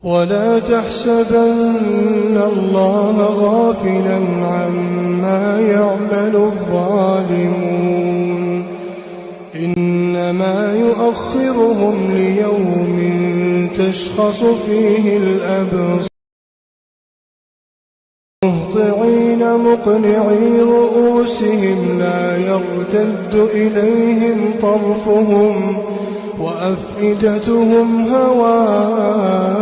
ولا تحسبن الله غافلا عما يعمل الظالمون إنما يؤخرهم ليوم تشخص فيه الأبصار مهطعين مقنعي رؤوسهم لا يرتد إليهم طرفهم وأفئدتهم هواء